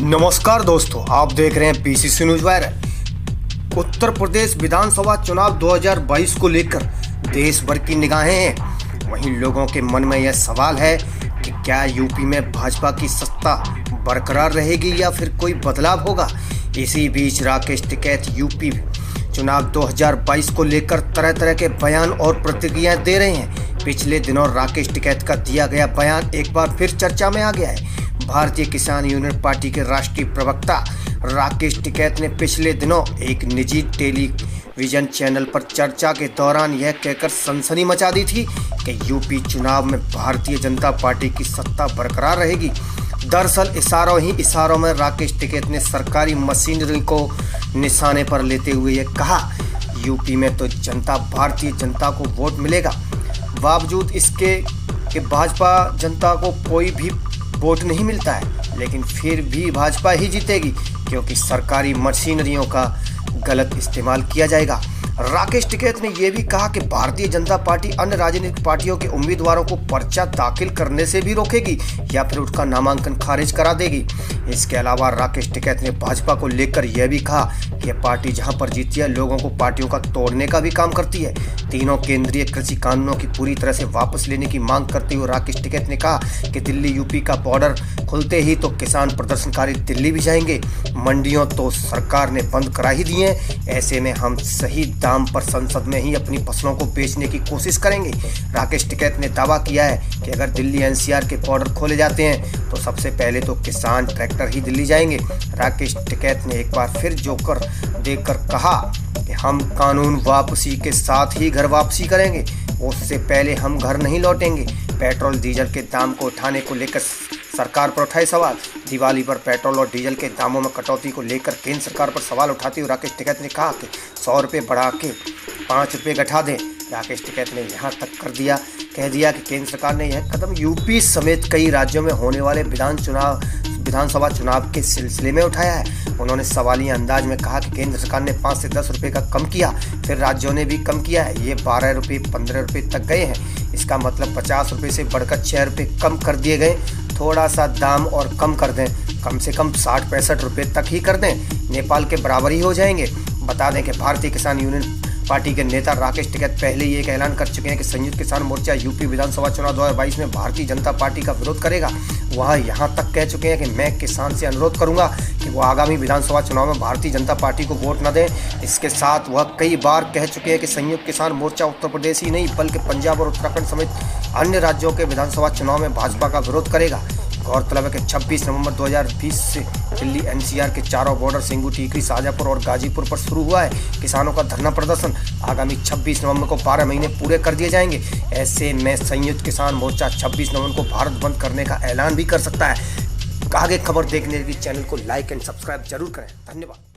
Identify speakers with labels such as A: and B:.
A: नमस्कार दोस्तों, आप देख रहे हैं PCC news viral. Uttar Pradesh विधानसभा चुनाव 2022 को लेकर देश भर की निगाहें हैं। वहीं लोगों के मन में यह सवाल है कि क्या यूपी में भाजपा की सत्ता बरकरार रहेगी या फिर कोई बदलाव होगा। इसी बीच राकेश टिकैत यूपी चुनाव 2022 को लेकर तरह तरह के बयान और प्रतिक्रियाएं दे रहे हैं। पिछले दिनों राकेश टिकैत का दिया गया बयान एक बार फिर चर्चा में आ गया है। भारतीय किसान यूनियन पार्टी के राष्ट्रीय प्रवक्ता राकेश टिकैत ने पिछले दिनों एक निजी टेलीविजन चैनल पर चर्चा के दौरान यह कहकर सनसनी मचा दी थी कि यूपी चुनाव में भारतीय जनता पार्टी की सत्ता बरकरार रहेगी। दरअसल इशारों ही इशारों में राकेश टिकैत ने सरकारी मशीनरी को निशाने पर लेते हुए ये कहा, यूपी में तो भारतीय जनता को वोट मिलेगा। बावजूद इसके कि भाजपा जनता को कोई भी वोट नहीं मिलता है, लेकिन फिर भी भाजपा ही जीतेगी क्योंकि सरकारी मशीनरियों का गलत इस्तेमाल किया जाएगा। राकेश टिकैत ने यह भी कहा कि भारतीय जनता पार्टी अन्य राजनीतिक पार्टियों के उम्मीदवारों को पर्चा दाखिल करने से भी रोकेगी या फिर उसका नामांकन खारिज करा देगी। इसके अलावा राकेश टिकैत ने भाजपा को लेकर यह भी कहा कि यह पार्टी जहां पर जीती है, लोगों को पार्टियों का तोड़ने का भी काम करती है। तीनों केंद्रीय कृषि कानूनों की पूरी तरह से वापस लेने की मांग करते हुए राकेश टिकैत ने कहा कि दिल्ली यूपी का बॉर्डर खुलते ही तो किसान प्रदर्शनकारी दिल्ली भी जाएंगे। मंडियों तो सरकार ने बंद करा ही दी है, ऐसे में हम सही दाम पर संसद में ही अपनी फसलों को बेचने की कोशिश करेंगे। राकेश टिकैत ने दावा किया है कि अगर दिल्ली एनसीआर के बॉर्डर खोले जाते हैं तो सबसे पहले तो किसान ट्रैक्टर ही दिल्ली जाएंगे। राकेश टिकैत ने एक बार फिर जोकर देकर कहा कि हम कानून वापसी के साथ ही घर वापसी करेंगे, उससे पहले हम घर नहीं लौटेंगे। पेट्रोल डीजल के दाम को उठाने को लेकर सरकार पर उठाए सवाल। दिवाली पर पेट्रोल और डीजल के दामों में कटौती को लेकर केंद्र सरकार पर सवाल उठाते हुए राकेश टिकैत ने कहा कि 100 रुपये बढ़ा के 5 रुपये घटा दें। राकेश टिकैत ने यहाँ तक कह दिया कि केंद्र सरकार ने यह कदम यूपी समेत कई राज्यों में होने वाले विधानसभा चुनाव के सिलसिले में उठाया है। उन्होंने सवालिया अंदाज में कहा कि केंद्र सरकार ने 5 से 10 रुपये का कम किया, फिर राज्यों ने भी कम किया है। ये 12 रुपये 15 रुपये तक गए हैं। इसका मतलब 50 रुपये से बढ़कर 6 रुपये कम कर दिए गए। थोड़ा सा दाम और कम कर दें, कम से कम 60-65 रुपये तक ही कर दें, नेपाल के बराबर ही हो जाएंगे। बता दें कि भारतीय किसान यूनियन पार्टी के नेता राकेश टिकैत पहले ही एक ऐलान कर चुके हैं कि संयुक्त किसान मोर्चा यूपी विधानसभा चुनाव 2022 में भारतीय जनता पार्टी का विरोध करेगा। वह यहां तक कह चुके हैं कि मैं किसान से अनुरोध करूंगा कि वो आगामी विधानसभा चुनाव में भारतीय जनता पार्टी को वोट न दें। इसके साथ वह कई बार कह चुके हैं कि संयुक्त किसान मोर्चा उत्तर प्रदेश ही नहीं बल्कि पंजाब और उत्तराखंड समेत अन्य राज्यों के विधानसभा चुनाव में भाजपा का विरोध करेगा। गौरतलब है कि 26 नवंबर 2020 से दिल्ली एनसीआर के चारों बॉर्डर सिंगू, टीकरी, शाजापुर और गाजीपुर पर शुरू हुआ है किसानों का धरना प्रदर्शन। आगामी 26 नवंबर को 12 महीने पूरे कर दिए जाएंगे। ऐसे में संयुक्त किसान मोर्चा 26 नवंबर को भारत बंद करने का ऐलान भी कर सकता है। आगे खबर देखने के लिए चैनल को लाइक एंड सब्सक्राइब जरूर करें। धन्यवाद।